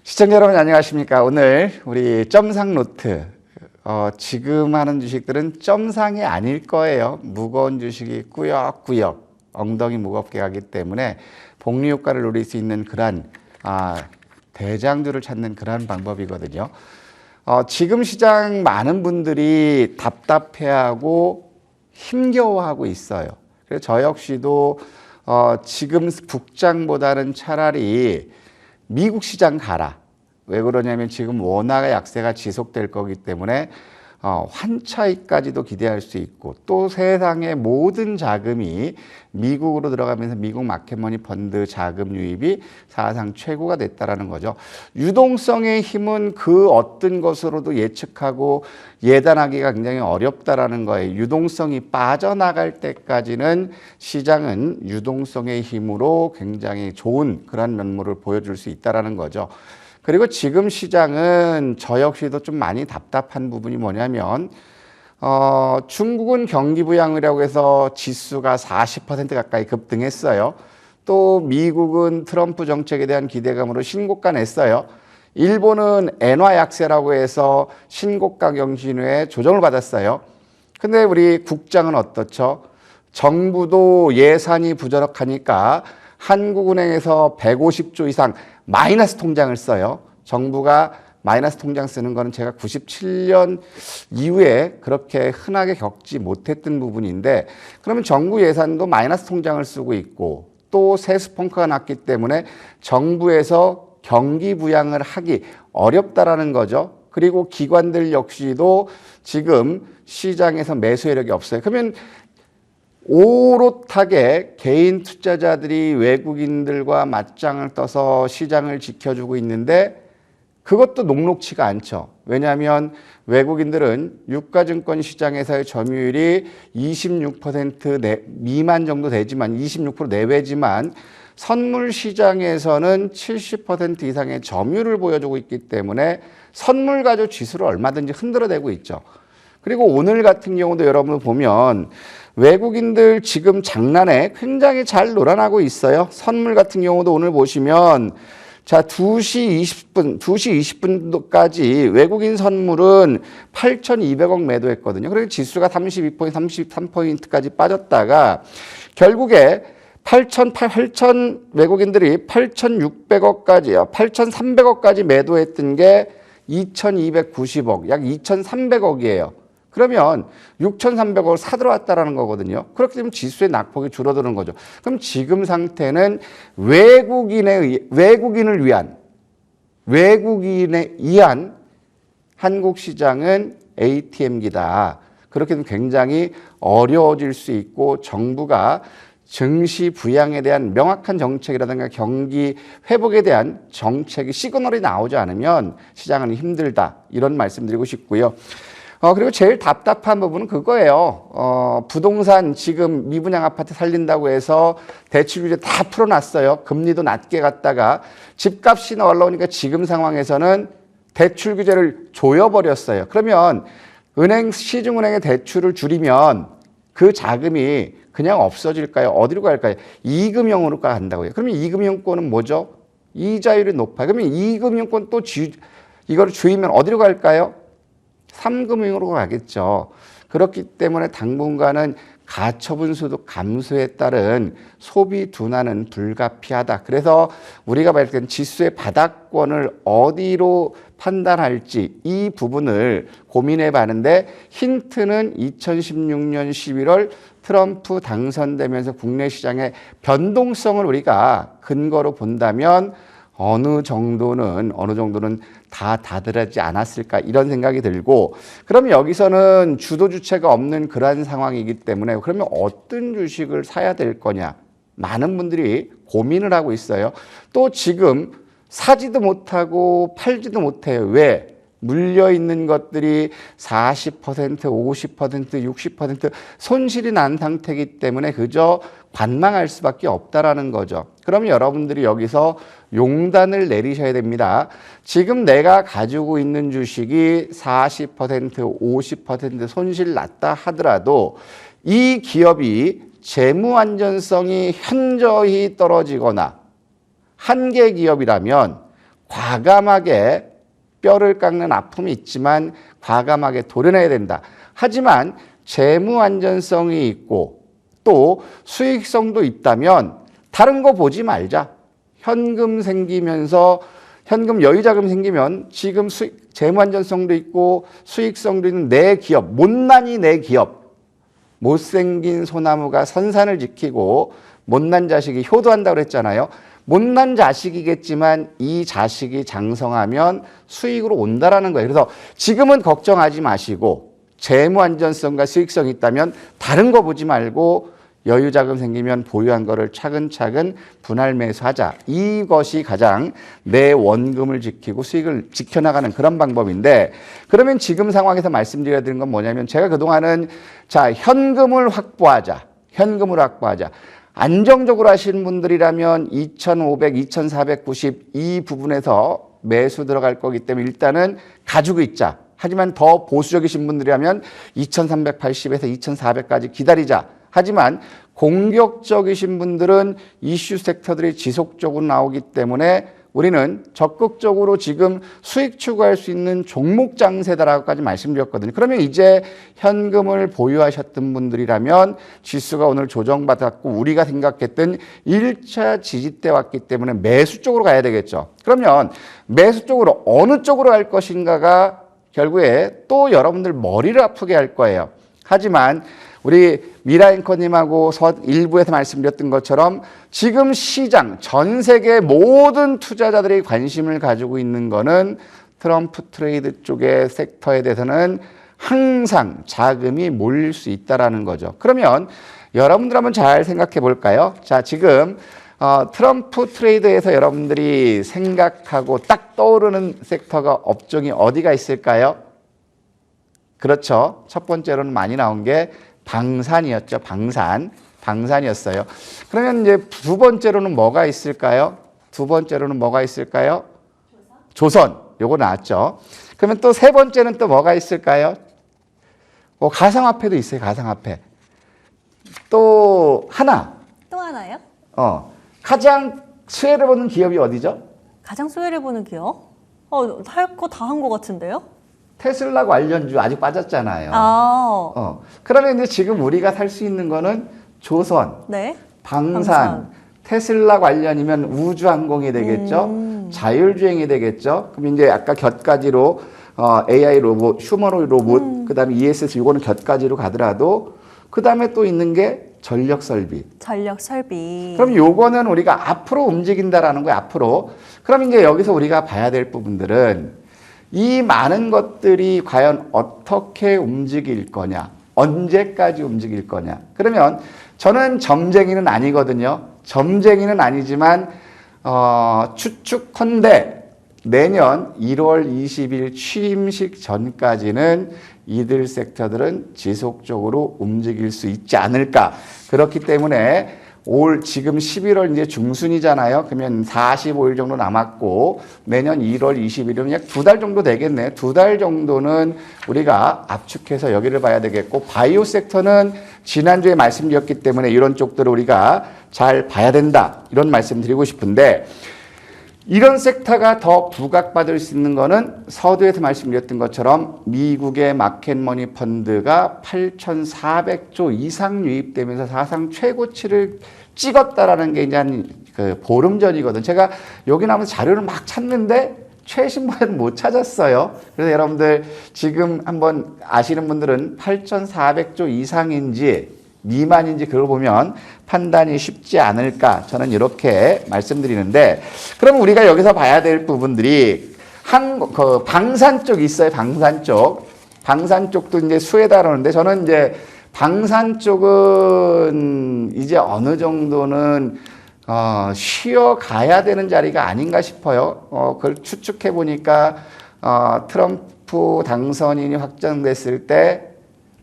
시청자 여러분 안녕하십니까? 오늘 우리 점상 노트 지금 하는 주식들은 점상이 아닐 거예요. 무거운 주식이 꾸역꾸역 엉덩이 무겁게 가기 때문에 복리 효과를 노릴 수 있는 그러한 대장주를 찾는 그러한 방법이거든요. 지금 시장 많은 분들이 답답해하고 힘겨워하고 있어요. 그래서 저 역시도 지금 북장보다는 차라리 미국 시장 가라. 왜 그러냐면 지금 원화가 약세가 지속될 거기 때문에 환차익까지도 기대할 수 있고 또 세상의 모든 자금이 미국으로 들어가면서 미국 마켓머니 펀드 자금 유입이 사상 최고가 됐다라는 거죠. 유동성의 힘은 그 어떤 것으로도 예측하고 예단하기가 굉장히 어렵다라는 거예요. 유동성이 빠져나갈 때까지는 시장은 유동성의 힘으로 굉장히 좋은 그런 면모를 보여줄 수 있다라는 거죠. 그리고 지금 시장은 저 역시도 좀 많이 답답한 부분이 뭐냐면 중국은 경기 부양이라고 해서 지수가 40% 가까이 급등했어요. 또 미국은 트럼프 정책에 대한 기대감으로 신고가 냈어요. 일본은 엔화 약세라고 해서 신고가 경신후에 조정을 받았어요. 근데 우리 국장은 어떻죠? 정부도 예산이 부족하니까 한국은행에서 150조 이상 마이너스 통장을 써요. 정부가 마이너스 통장 쓰는 거는 제가 97년 이후에 그렇게 흔하게 겪지 못했던 부분인데 그러면 정부 예산도 마이너스 통장을 쓰고 있고 또 세수펑크가 났기 때문에 정부에서 경기 부양을 하기 어렵다라는 거죠. 그리고 기관들 역시도 지금 시장에서 매수 여력이 없어요. 그러면 오롯하게 개인 투자자들이 외국인들과 맞짱을 떠서 시장을 지켜주고 있는데 그것도 녹록치가 않죠. 왜냐하면 외국인들은 유가증권 시장에서의 점유율이 26% 미만 정도 되지만 26% 내외지만 선물 시장에서는 70% 이상의 점유율을 보여주고 있기 때문에 선물 가지고 지수를 얼마든지 흔들어대고 있죠. 그리고 오늘 같은 경우도 여러분 보면 외국인들 지금 장난에 굉장히 잘 놀아나고 있어요. 선물 같은 경우도 오늘 보시면 자 2시 20분까지 외국인 선물은 8,200억 매도했거든요. 그래서 지수가 32포인트, 33포인트까지 빠졌다가 결국에 8,000 외국인들이 8,600억까지요. 8,300억까지 매도했던 게 2,290억, 약 2,300억이에요. 그러면 6,300억을 사들어왔다라는 거거든요. 그렇게 되면 지수의 낙폭이 줄어드는 거죠. 그럼 지금 상태는 외국인에 의한 한국 시장은 ATM기다. 그렇게 되면 굉장히 어려워질 수 있고 정부가 증시 부양에 대한 명확한 정책이라든가 경기 회복에 대한 정책이 시그널이 나오지 않으면 시장은 힘들다. 이런 말씀드리고 싶고요. 그리고 제일 답답한 부분은 그거예요. 부동산 지금 미분양 아파트 살린다고 해서 대출 규제 다 풀어놨어요. 금리도 낮게 갔다가 집값이 올라오니까 지금 상황에서는 대출 규제를 조여버렸어요. 그러면 시중은행의 대출을 줄이면 그 자금이 그냥 없어질까요? 어디로 갈까요? 이금융으로 간다고요. 그러면 이금융권은 뭐죠? 이자율이 높아요. 그러면 이금융권 또 이거를 줄이면 어디로 갈까요? 3금융으로 가겠죠. 그렇기 때문에 당분간은 가처분 수도 감소에 따른 소비 둔화는 불가피하다. 그래서 우리가 발견한 지수의 바닥권을 어디로 판단할지 이 부분을 고민해 봤는데 힌트는 2016년 11월 트럼프 당선되면서 국내 시장의 변동성을 우리가 근거로 본다면 어느 정도는 다 다들하지 않았을까 이런 생각이 들고 그러면 여기서는 주도 주체가 없는 그러한 상황이기 때문에 그러면 어떤 주식을 사야 될 거냐 많은 분들이 고민을 하고 있어요. 또 지금 사지도 못하고 팔지도 못해요. 왜? 물려있는 것들이 40%, 50%, 60% 손실이 난 상태이기 때문에 그저 관망할 수밖에 없다라는 거죠. 그럼 여러분들이 여기서 용단을 내리셔야 됩니다. 지금 내가 가지고 있는 주식이 40%, 50% 손실 났다 하더라도 이 기업이 재무 안전성이 현저히 떨어지거나 한계 기업이라면 과감하게 뼈를 깎는 아픔이 있지만 과감하게 도려내야 된다. 하지만 재무 안전성이 있고 또 수익성도 있다면 다른 거 보지 말자. 현금 생기면서 현금 여유 자금 생기면 지금 재무 안전성도 있고 수익성도 있는 내 기업, 못난이 내 기업, 못생긴 소나무가 선산을 지키고 못난 자식이 효도한다고 그랬잖아요. 못난 자식이겠지만 이 자식이 장성하면 수익으로 온다라는 거예요. 그래서 지금은 걱정하지 마시고 재무 안전성과 수익성이 있다면 다른 거 보지 말고 여유 자금 생기면 보유한 거를 차근차근 분할 매수하자. 이것이 가장 내 원금을 지키고 수익을 지켜나가는 그런 방법인데, 그러면 지금 상황에서 말씀드려야 되는 건 뭐냐면, 제가 그동안은 자, 현금을 확보하자. 현금을 확보하자. 안정적으로 하시는 분들이라면 2,500, 2,490 이 부분에서 매수 들어갈 거기 때문에 일단은 가지고 있자. 하지만 더 보수적이신 분들이라면 2,380에서 2,400까지 기다리자. 하지만 공격적이신 분들은 이슈 섹터들이 지속적으로 나오기 때문에 우리는 적극적으로 지금 수익 추구할 수 있는 종목 장세다라고까지 말씀드렸거든요. 그러면 이제 현금을 보유하셨던 분들이라면 지수가 오늘 조정받았고 우리가 생각했던 1차 지지대 왔기 때문에 매수 쪽으로 가야 되겠죠. 그러면 매수 쪽으로 어느 쪽으로 갈 것인가가 결국에 또 여러분들 머리를 아프게 할 거예요. 하지만 우리 미라 앵커님하고 일부에서 말씀드렸던 것처럼 지금 시장, 전 세계 모든 투자자들이 관심을 가지고 있는 거는 트럼프 트레이드 쪽의 섹터에 대해서는 항상 자금이 몰릴 수 있다는 거죠. 그러면 여러분들 한번 잘 생각해 볼까요? 자, 지금 트럼프 트레이드에서 여러분들이 생각하고 딱 떠오르는 섹터가 업종이 어디가 있을까요? 그렇죠. 첫 번째로는 많이 나온 게 방산이었죠. 방산이었어요. 그러면 이제 두 번째로는 뭐가 있을까요? 두 번째로는 뭐가 있을까요? 조선. 요거 나왔죠. 그러면 또 세 번째는 또 뭐가 있을까요? 가상화폐도 있어요. 가상화폐. 또 하나. 또 하나요? 가장 수혜를 보는 기업이 어디죠? 가장 수혜를 보는 기업? 할 거 다 한 것 같은데요? 테슬라 관련주 아직 빠졌잖아요. 아, 그러면 이제 지금 우리가 살 수 있는 거는 조선, 네. 방산, 테슬라 관련이면 우주항공이 되겠죠. 자율주행이 되겠죠. 그럼 이제 아까 곁가지로 AI 로봇, 휴머노id 로봇, 그다음에 ESS 이거는 곁가지로 가더라도 그다음에 또 있는 게 전력 설비. 전력 설비. 그럼 요거는 우리가 앞으로 움직인다라는 거예요. 앞으로. 그럼 이제 여기서 우리가 봐야 될 부분들은 이 많은 것들이 과연 어떻게 움직일 거냐, 언제까지 움직일 거냐. 그러면 저는 점쟁이는 아니거든요. 점쟁이는 아니지만 추측컨대 내년 1월 20일 취임식 전까지는 이들 섹터들은 지속적으로 움직일 수 있지 않을까. 그렇기 때문에 올 지금 11월 이제 중순이잖아요. 그러면 45일 정도 남았고 내년 1월 20일이면 약 2달 정도 되겠네. 2달 정도는 우리가 압축해서 여기를 봐야 되겠고, 바이오 섹터는 지난주에 말씀드렸기 때문에 이런 쪽들을 우리가 잘 봐야 된다. 이런 말씀 드리고 싶은데, 이런 섹터가 더 부각받을 수 있는 거는 서두에서 말씀드렸던 것처럼 미국의 마켓머니 펀드가 8,400조 이상 유입되면서 사상 최고치를 찍었다라는 게 이제 한 보름 전이거든. 제가 여기 나면서 자료를 막 찾는데 최신보에는 못 찾았어요. 그래서 여러분들 지금 한번 아시는 분들은 8,400조 이상인지 미만인지 그걸 보면 판단이 쉽지 않을까, 저는 이렇게 말씀드리는데, 그럼 우리가 여기서 봐야 될 부분들이 방산 쪽 있어요. 방산 쪽. 방산 쪽도 이제 수혜다 그러는데, 저는 이제 방산 쪽은 이제 어느 정도는 쉬어가야 되는 자리가 아닌가 싶어요. 그걸 추측해 보니까 트럼프 당선인이 확정됐을 때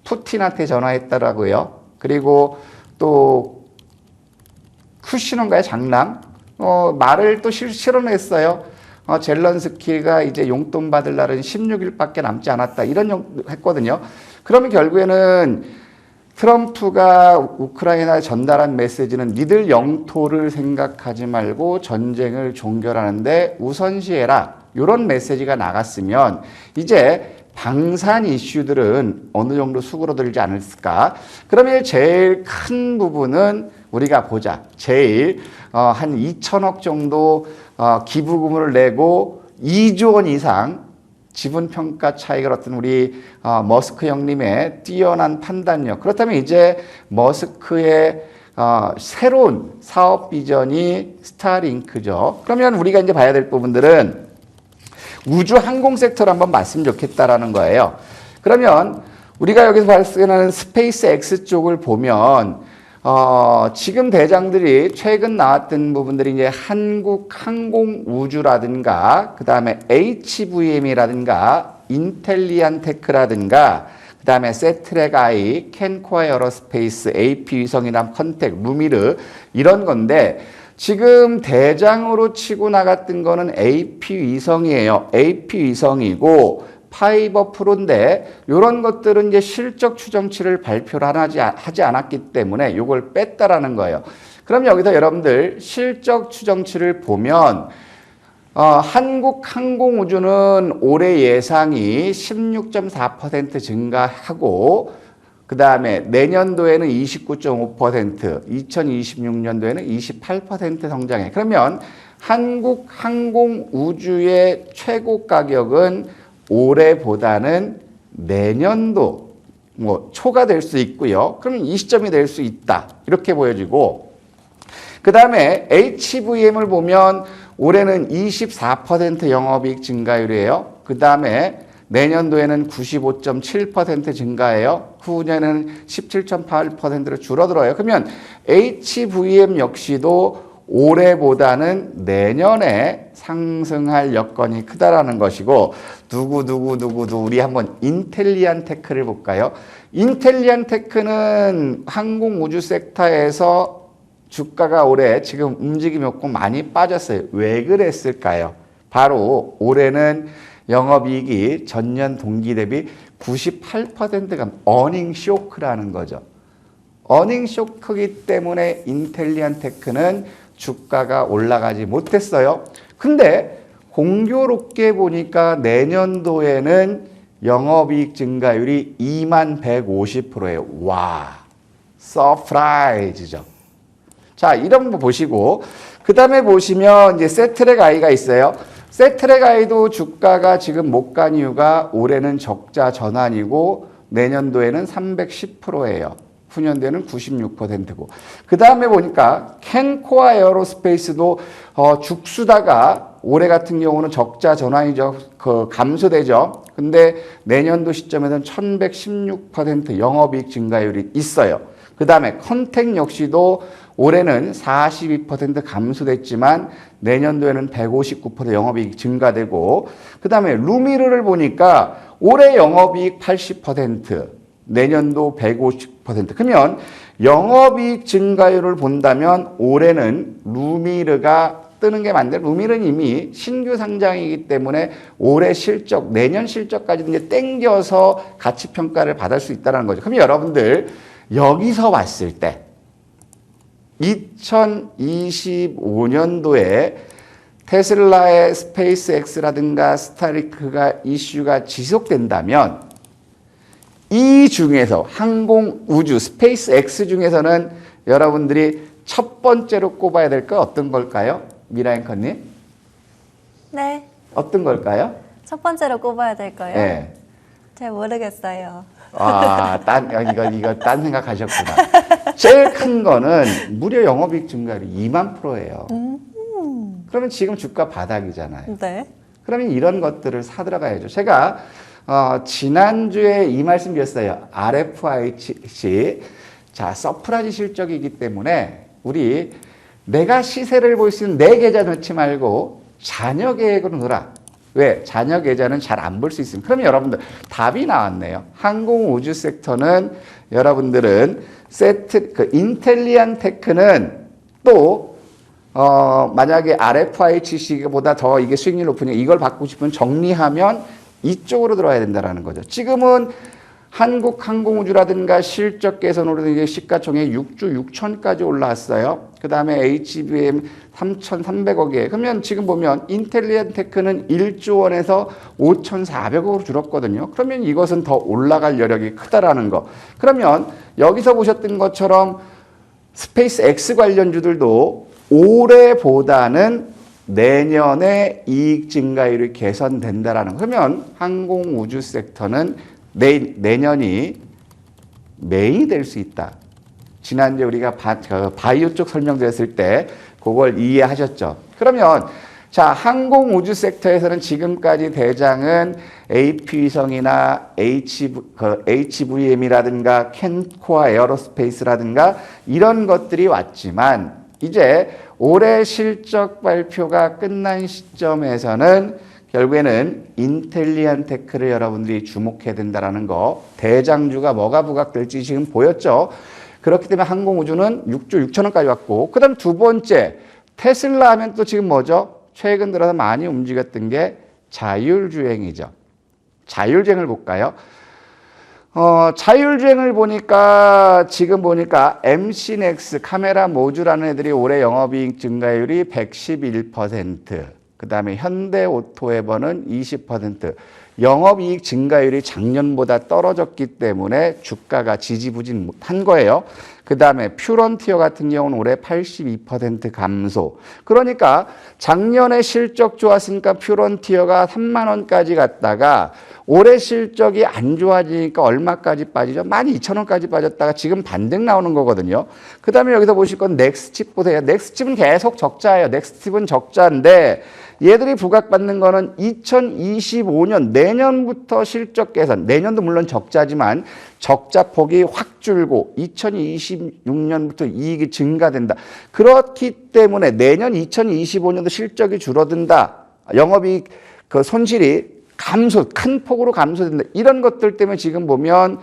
푸틴한테 전화했더라고요. 그리고 또 쿠시넌가의 장남 말을 또 실언했어요. 젤런스키가 이제 용돈 받을 날은 16일밖에 남지 않았다. 이런 했거든요. 그러면 결국에는 트럼프가 우크라이나에 전달한 메시지는 니들 영토를 생각하지 말고 전쟁을 종결하는데 우선시해라. 이런 메시지가 나갔으면 이제 방산 이슈들은 어느 정도 수그러들지 않을까. 그러면 제일 큰 부분은 우리가 보자. 제일 한 2천억 정도 기부금을 내고 2조 원 이상 지분 평가 차익을 어떤 우리 머스크 형님의 뛰어난 판단력. 그렇다면 이제 머스크의 새로운 사업 비전이 스타링크죠. 그러면 우리가 이제 봐야 될 부분들은 우주 항공 섹터를 한번 봤으면 좋겠다라는 거예요. 그러면 우리가 여기서 발생하는 스페이스 X 쪽을 보면 지금 대장들이 최근 나왔던 부분들이 이제 한국 항공 우주라든가 그 다음에 HVM이라든가 인텔리안 테크라든가 그 다음에 세트랙 I, 캔코아 에어로스페이스, AP 위성이나 컨텍, 루미르 이런 건데 지금 대장으로 치고 나갔던 거는 AP 위성이에요. AP 위성이고 파이버 프로인데 이런 것들은 이제 실적 추정치를 발표를 하지 않았기 때문에 이걸 뺐다라는 거예요. 그럼 여기서 여러분들 실적 추정치를 보면 한국 항공우주는 올해 예상이 16.4% 증가하고 그 다음에 내년도에는 29.5%, 2026년도에는 28% 성장해. 그러면 한국 항공우주의 최고 가격은 올해보다는 내년도 초가 될 수 있고요. 그러면 이 시점이 될 수 있다. 이렇게 보여지고 그 다음에 HVM을 보면 올해는 24% 영업이익 증가율이에요. 그 다음에 내년도에는 95.7% 증가해요. 후년에는 17.8%로 줄어들어요. 그러면 HVM 역시도 올해보다는 내년에 상승할 여건이 크다라는 것이고 누구 우리 한번 인텔리안 테크를 볼까요? 인텔리안 테크는 항공우주 섹터에서 주가가 올해 지금 움직임이 없고 많이 빠졌어요. 왜 그랬을까요? 바로 올해는 영업이익이 전년 동기 대비 98%가 어닝 쇼크라는 거죠. 어닝 쇼크이기 때문에 인텔리안 테크는 주가가 올라가지 못했어요. 근데 공교롭게 보니까 내년도에는 영업이익 증가율이 2150%예요. 와, 서프라이즈죠. 자, 이런 거 보시고 그 다음에 보시면 이제 세트랙 I가 있어요. 세트랙 I도 주가가 지금 못 간 이유가 올해는 적자 전환이고 내년도에는 310%예요. 후년도에는 96%고. 그 다음에 보니까 캔코아 에어로스페이스도 죽수다가 올해 같은 경우는 적자 전환이죠. 감소되죠. 근데 내년도 시점에는 1116% 영업이익 증가율이 있어요. 그 다음에 컨텍 역시도 올해는 42% 감소됐지만 내년도에는 159% 영업이익 증가되고 그 다음에 루미르를 보니까 올해 영업이익 80% 내년도 150%. 그러면 영업이익 증가율을 본다면 올해는 루미르가 뜨는 게 맞는데 루미르는 이미 신규 상장이기 때문에 올해 실적, 내년 실적까지 이제 땡겨서 가치 평가를 받을 수 있다는 거죠. 그럼 여러분들 여기서 봤을 때 2025년도에 테슬라의 스페이스X라든가 스타링크가 이슈가 지속된다면 이 중에서 항공 우주 스페이스X 중에서는 여러분들이 첫 번째로 꼽아야 될 거 어떤 걸까요? 미라 앵커님? 네. 어떤 걸까요? 첫 번째로 꼽아야 될까요? 네. 잘 모르겠어요. 이거 딴 생각하셨구나. 제일 큰 거는 무려 영업이익 증가율이 2만%예요. 그러면 지금 주가 바닥이잖아요. 네. 그러면 이런 것들을 사들어가야죠. 제가 지난주에 이 말씀 드렸어요. RFIC. 자, 서프라이즈 실적이기 때문에 우리 내가 시세를 볼 수 있는 내 계좌 넣지 말고 자녀 계획으로 넣어라. 왜? 자녀 계좌는 잘 안 볼 수 있습니다. 그러면 여러분들 답이 나왔네요. 항공 우주 섹터는 여러분들은 인텔리안 테크는 또 만약에 RFICC보다 더 이게 수익률 높으니까 이걸 받고 싶으면 정리하면 이쪽으로 들어와야 된다는 거죠. 지금은 한국항공우주라든가 실적 개선으로 이제 시가총액 6조 6천까지 올라왔어요. 그 다음에 HBM 3,300억에. 그러면 지금 보면 인텔리언테크는 1조 원에서 5,400억으로 줄었거든요. 그러면 이것은 더 올라갈 여력이 크다라는 거. 그러면 여기서 보셨던 것처럼 스페이스 X 관련주들도 올해보다는 내년에 이익 증가율이 개선된다라는 거. 그러면 항공우주 섹터는 내년이 메인이 될 수 있다. 지난주에 우리가 바이오 쪽 설명드렸을 때 그걸 이해하셨죠. 그러면 자, 항공우주 섹터에서는 지금까지 대장은 AP위성이나 HVM이라든가 캔코아 에어로스페이스라든가 이런 것들이 왔지만 이제 올해 실적 발표가 끝난 시점에서는 결국에는 인텔리안테크를 여러분들이 주목해야 된다는 거. 대장주가 뭐가 부각될지 지금 보였죠. 그렇기 때문에 항공우주는 6조 6천원까지 왔고, 그 다음 두 번째 테슬라 하면 또 지금 뭐죠? 최근 들어서 많이 움직였던 게 자율주행이죠. 자율주행을 볼까요? 자율주행을 보니까 지금 보니까 MC넥스 카메라 모듈라는 애들이 올해 영업이익 증가율이 111%, 그 다음에 현대오토에버는 20%, 영업이익 증가율이 작년보다 떨어졌기 때문에 주가가 지지부진한 거예요. 그 다음에 퓨런티어 같은 경우는 올해 82% 감소. 그러니까 작년에 실적 좋았으니까 퓨런티어가 3만 원까지 갔다가 올해 실적이 안 좋아지니까 얼마까지 빠지죠? 12,000원까지 빠졌다가 지금 반등 나오는 거거든요. 그 다음에 여기서 보실 건 넥스칩 보세요. 넥스칩은 계속 적자예요. 넥스칩은 적자인데 얘들이 부각받는 거는 2025년 내년부터 실적 개선, 내년도 물론 적자지만 적자 폭이 확 줄고 2026년부터 이익이 증가된다. 그렇기 때문에 내년 2025년도 실적이 줄어든다. 영업이익 그 손실이 큰 폭으로 감소된다. 이런 것들 때문에 지금 보면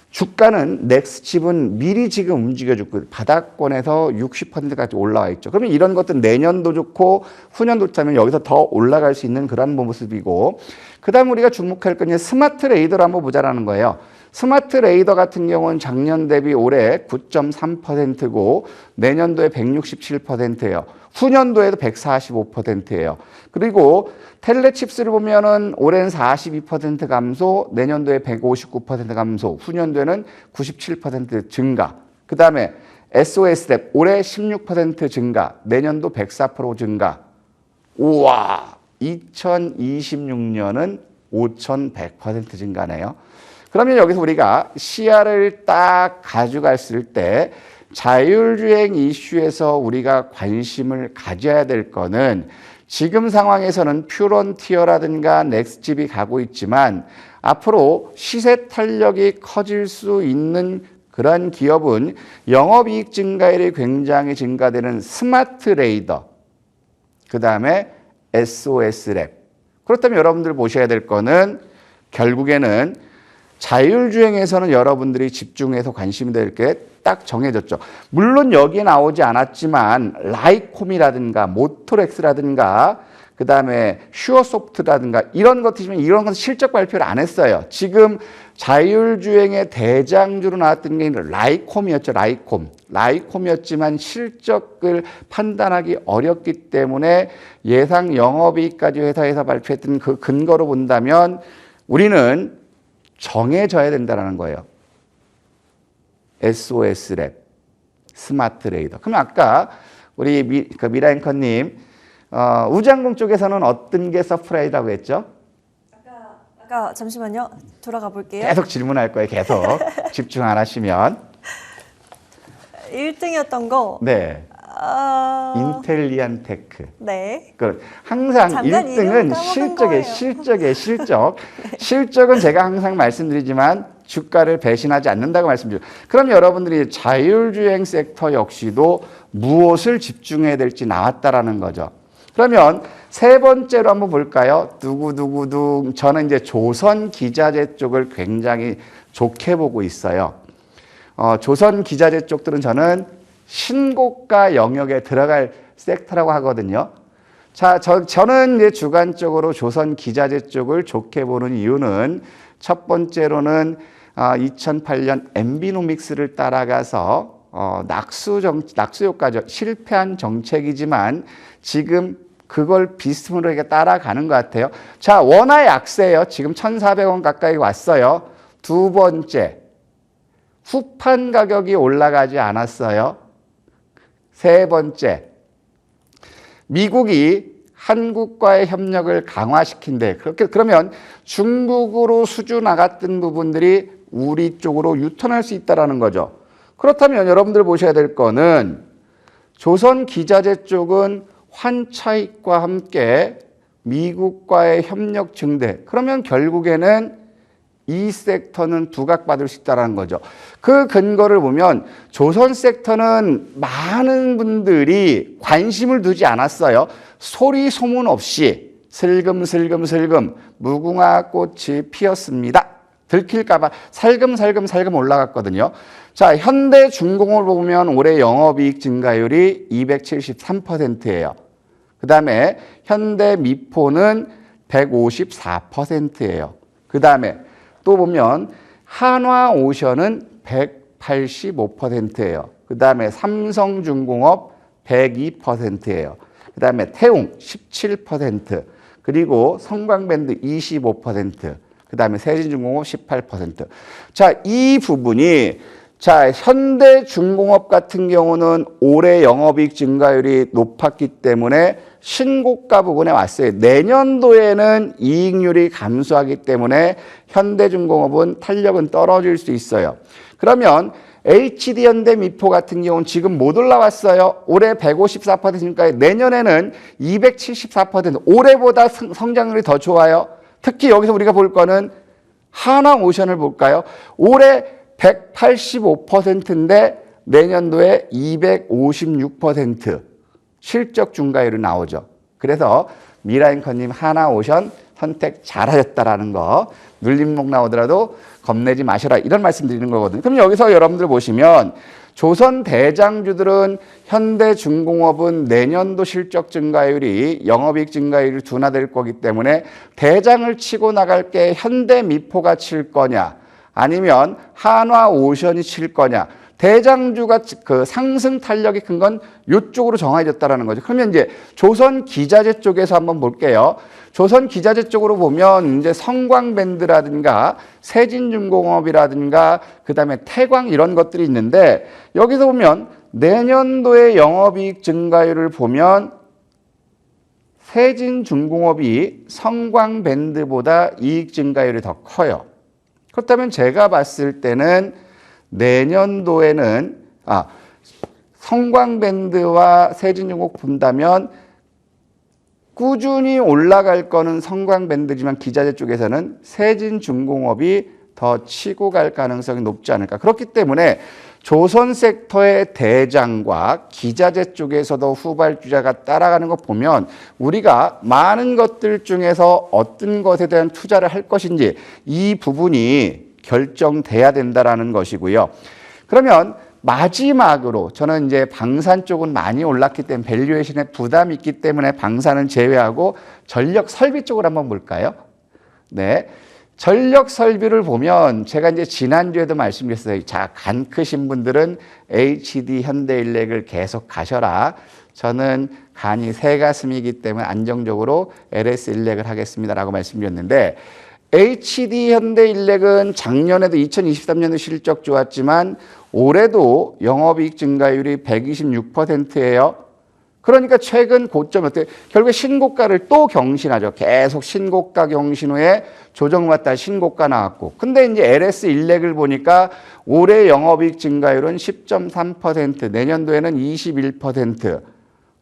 주가는 넥스칩은 미리 지금 움직여주고 바닥권에서 60%까지 올라와 있죠. 그러면 이런 것들 내년도 좋고 후년도 좋다면 여기서 더 올라갈 수 있는 그런 모습이고, 그 다음 우리가 주목할 건 스마트 레이더를 한번 보자라는 거예요. 스마트 레이더 같은 경우는 작년 대비 올해 9.3%고 내년도에 167%예요. 후년도에도 145%예요. 그리고 텔레칩스를 보면은 올해는 42% 감소, 내년도에 159% 감소, 후년도에는 97% 증가. 그 다음에 SOS랩 올해 16% 증가, 내년도 104% 증가. 우와, 2026년은 5,100% 증가네요. 그러면 여기서 우리가 시야를 딱 가져갔을 때 자율주행 이슈에서 우리가 관심을 가져야 될 거는 지금 상황에서는 퓨런티어라든가 넥스칩이 가고 있지만 앞으로 시세 탄력이 커질 수 있는 그런 기업은 영업이익 증가율이 굉장히 증가되는 스마트 레이더, 그 다음에 SOS랩. 그렇다면 여러분들 보셔야 될 거는 결국에는 자율주행에서는 여러분들이 집중해서 관심이 될 게 딱 정해졌죠. 물론 여기에 나오지 않았지만 라이콤이라든가 모토렉스라든가 그 다음에 슈어소프트라든가 이런 것들이지만 이런 것은 실적 발표를 안 했어요. 지금 자율주행의 대장주로 나왔던 게 라이콤이었죠. 라이콤이었지만 실적을 판단하기 어렵기 때문에 예상 영업이익까지 회사에서 발표했던 그 근거로 본다면 우리는 정해져야 된다는 거예요. SOS랩, 스마트 레이더. 그럼 아까 우리 미라 앵커님 우주항공 쪽에서는 어떤 게 서프라이즈라고 했죠? 아까 잠시만요. 돌아가 볼게요. 계속 질문할 거예요. 계속 집중 안 하시면. 1등이었던 거. 네. 인텔리안테크. 네. 항상 잠깐 1등은 거예요. 실적은 제가 항상 말씀드리지만 주가를 배신하지 않는다고 말씀드려요. 그럼 여러분들이 자율주행 섹터 역시도 무엇을 집중해야 될지 나왔다라는 거죠. 그러면 세 번째로 한번 볼까요? 두구두구두. 저는 이제 조선 기자재 쪽을 굉장히 좋게 보고 있어요. 조선 기자재 쪽들은 저는 신고가 영역에 들어갈 섹터라고 하거든요. 자, 저는 이제 주관적으로 조선 기자재 쪽을 좋게 보는 이유는 첫 번째로는 2008년 엠비노믹스를 따라가서 낙수 효과죠. 실패한 정책이지만 지금 그걸 비스무리하게 따라가는 것 같아요. 자, 원화 약세요. 지금 1,400원 가까이 왔어요. 두 번째, 후판 가격이 올라가지 않았어요. 세 번째, 미국이 한국과의 협력을 강화시킨대. 그러면 중국으로 수주 나갔던 부분들이 우리 쪽으로 유턴할 수 있다는 거죠. 그렇다면 여러분들 보셔야 될 거는 조선기자재 쪽은 환차익과 함께 미국과의 협력 증대. 그러면 결국에는 이 섹터는 두각받을 수 있다는 거죠. 그 근거를 보면 조선 섹터는 많은 분들이 관심을 두지 않았어요. 소리 소문 없이 슬금슬금 무궁화 꽃이 피었습니다. 들킬까봐 살금 올라갔거든요. 자, 현대중공업을 보면 올해 영업이익 증가율이 273%예요. 그 다음에 현대미포는 154%예요. 그 다음에 또 보면 한화오션은 185%예요. 그 다음에 삼성중공업 102%예요. 그 다음에 태웅 17%, 그리고 성광밴드 25%, 그 다음에 세진중공업 18%. 자, 이 부분이 현대중공업 같은 경우는 올해 영업이익 증가율이 높았기 때문에 신고가 부분에 왔어요. 내년도에는 이익률이 감소하기 때문에 현대중공업은 탄력은 떨어질 수 있어요. 그러면 HD현대미포 같은 경우는 지금 못 올라왔어요. 올해 154%니까 내년에는 274%, 올해보다 성장률이 더 좋아요. 특히 여기서 우리가 볼 거는 한화오션을 볼까요? 올해 185%인데 내년도에 256% 실적 증가율이 나오죠. 그래서 미라앵커님 한화오션 선택 잘하셨다라는 거, 눌림목 나오더라도 겁내지 마셔라, 이런 말씀 드리는 거거든요. 그럼 여기서 여러분들 보시면 조선 대장주들은 현대중공업은 내년도 실적 증가율이 영업이익 증가율이 둔화될 거기 때문에 대장을 치고 나갈 게 현대미포가 칠 거냐 아니면 한화오션이 칠 거냐, 대장주가 그 상승 탄력이 큰 건 이쪽으로 정해졌다라는 거죠. 그러면 이제 조선 기자재 쪽에서 한번 볼게요. 조선 기자재 쪽으로 보면 이제 성광밴드라든가 세진중공업이라든가 그다음에 태광 이런 것들이 있는데, 여기서 보면 내년도의 영업이익 증가율을 보면 세진중공업이 성광밴드보다 이익 증가율이 더 커요. 그렇다면 제가 봤을 때는 내년도에는 성광밴드와 세진중공업 본다면 꾸준히 올라갈 거는 성광밴드지만 기자재 쪽에서는 세진중공업이 더 치고 갈 가능성이 높지 않을까. 그렇기 때문에 조선 섹터의 대장과 기자재 쪽에서도 후발주자가 따라가는 거 보면 우리가 많은 것들 중에서 어떤 것에 대한 투자를 할 것인지 이 부분이 결정돼야 된다라는 것이고요. 그러면 마지막으로 저는 이제 방산 쪽은 많이 올랐기 때문에 밸류에이션에 부담이 있기 때문에 방산은 제외하고 전력 설비 쪽을 한번 볼까요? 네. 전력 설비를 보면 제가 이제 지난주에도 말씀드렸어요. 자, 간 크신 분들은 HD 현대일렉을 계속 가셔라. 저는 간이 새 가슴이기 때문에 안정적으로 LS 일렉을 하겠습니다라고 말씀드렸는데, HD 현대일렉은 작년에도 2023년도 실적 좋았지만 올해도 영업이익 증가율이 126%예요. 그러니까 최근 고점이었대요. 결국에 신고가를 또 경신하죠. 계속 신고가 경신 후에 조정받다 신고가 나왔고. 근데 이제 LS 일렉을 보니까 올해 영업이익 증가율은 10.3%, 내년도에는 21%,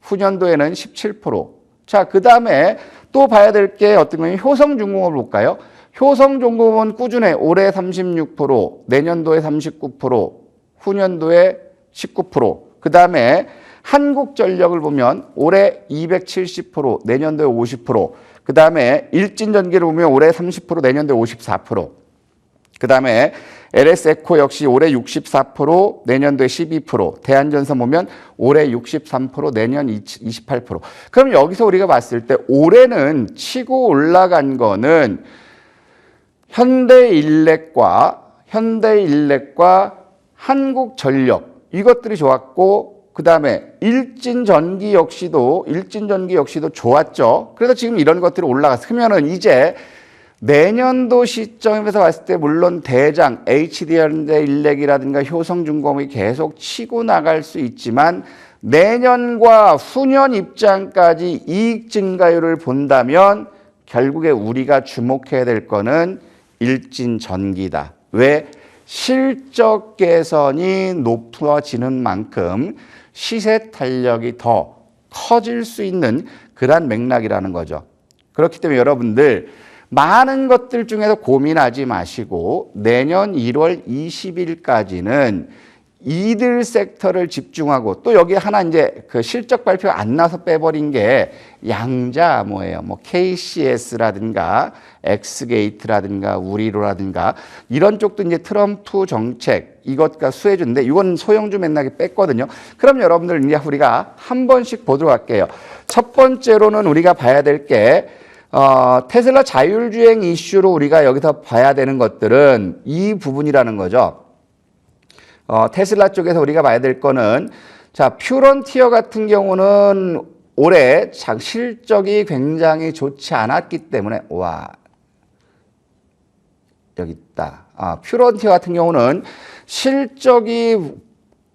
후년도에는 17%. 자, 그 다음에 또 봐야 될 게 어떤 거냐면 효성중공업을 볼까요? 효성중공업은 꾸준해. 올해 36%, 내년도에 39%, 후년도에 19%. 그 다음에 한국전력을 보면 올해 270%, 내년도에 50%. 그 다음에 일진전기를 보면 올해 30%, 내년도에 54%. 그 다음에 LS에코 역시 올해 64%, 내년도에 12%. 대한전선 보면 올해 63%, 내년 28%. 그럼 여기서 우리가 봤을 때 올해는 치고 올라간 거는 현대일렉과 현대일렉과 한국전력 이것들이 좋았고 그 다음에 일진전기 역시도 좋았죠. 그래서 지금 이런 것들이 올라갔으면은 이제 내년도 시점에서 봤을 때 물론 대장 HD현대일렉이라든가 효성중공업이 계속 치고 나갈 수 있지만 내년과 후년 입장까지 이익 증가율을 본다면 결국에 우리가 주목해야 될 거는 일진전기다. 왜? 실적 개선이 높아지는 만큼 시세 탄력이 더 커질 수 있는 그런 맥락이라는 거죠. 그렇기 때문에 여러분들 많은 것들 중에서 고민하지 마시고 내년 1월 20일까지는 이들 섹터를 집중하고 또 여기 하나 이제 그 실적 발표 안 나서 빼버린 게 양자 뭐예요? 뭐 KCS라든가 엑스게이트라든가 우리로라든가 이런 쪽도 이제 트럼프 정책 이것과 수혜주인데 이건 소형주 맥락에 뺐거든요. 그럼 여러분들 이제 우리가 한 번씩 보도록 할게요. 첫 번째로는 우리가 봐야 될 게 테슬라 자율주행 이슈로 우리가 여기서 봐야 되는 것들은 이 부분이라는 거죠. 테슬라 쪽에서 우리가 봐야 될 거는 자 퓨런티어 같은 경우는 올해 실적이 굉장히 좋지 않았기 때문에 와 여기 있다. 퓨런티어 같은 경우는 실적이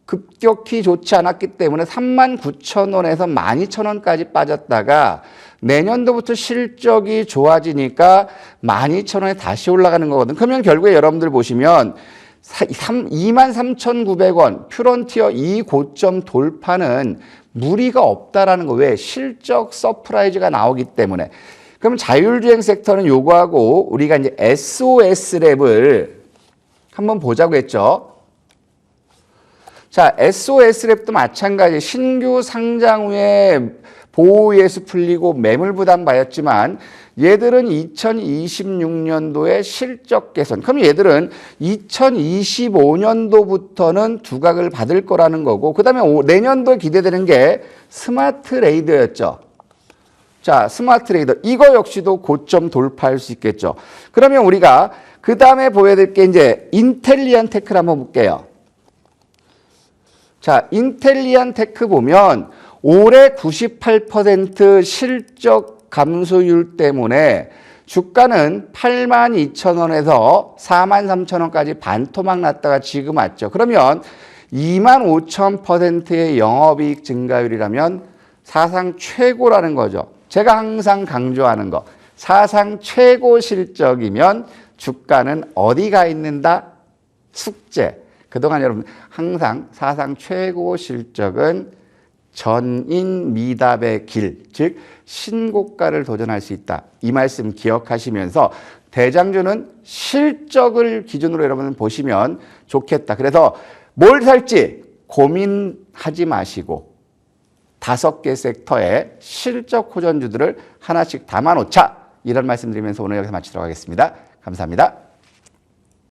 급격히 좋지 않았기 때문에 39,000원에서 12,000원까지 빠졌다가 내년도부터 실적이 좋아지니까 12,000원에 다시 올라가는 거거든. 그러면 결국에 여러분들 보시면 23,900원 퓨런티어 이 고점 돌파는 무리가 없다라는 거. 왜? 실적 서프라이즈가 나오기 때문에. 그럼 자율주행 섹터는 요거하고 우리가 이제 SOS랩을 한번 보자고 했죠. 자, SOS랩도 마찬가지. 신규 상장 후에 보호예수 풀리고 매물 부담 받았지만 얘들은 2026년도에 실적 개선. 그럼 얘들은 2025년도부터는 두각을 받을 거라는 거고 그 다음에 내년도에 기대되는 게 스마트 레이더였죠. 자, 스마트 레이더. 이거 역시도 고점 돌파할 수 있겠죠. 그러면 우리가 그 다음에 보여드릴 게 이제 인텔리안 테크를 한번 볼게요. 자, 인텔리안 테크 보면 올해 98% 실적 감소율 때문에 주가는 82,000원에서 43,000원까지 반토막 났다가 지금 왔죠. 그러면 25,000%의 영업이익 증가율이라면 사상 최고라는 거죠. 제가 항상 강조하는 거. 사상 최고 실적이면 주가는 어디가 있는다? 숙제. 그동안 여러분 항상 사상 최고 실적은 전인 미답의 길, 즉 신고가를 도전할 수 있다. 이 말씀 기억하시면서 대장주는 실적을 기준으로 여러분 보시면 좋겠다. 그래서 뭘 살지 고민하지 마시고 5개 섹터의 실적 호전주들을 하나씩 담아놓자. 이런 말씀 드리면서 오늘 여기서 마치도록 하겠습니다. 감사합니다.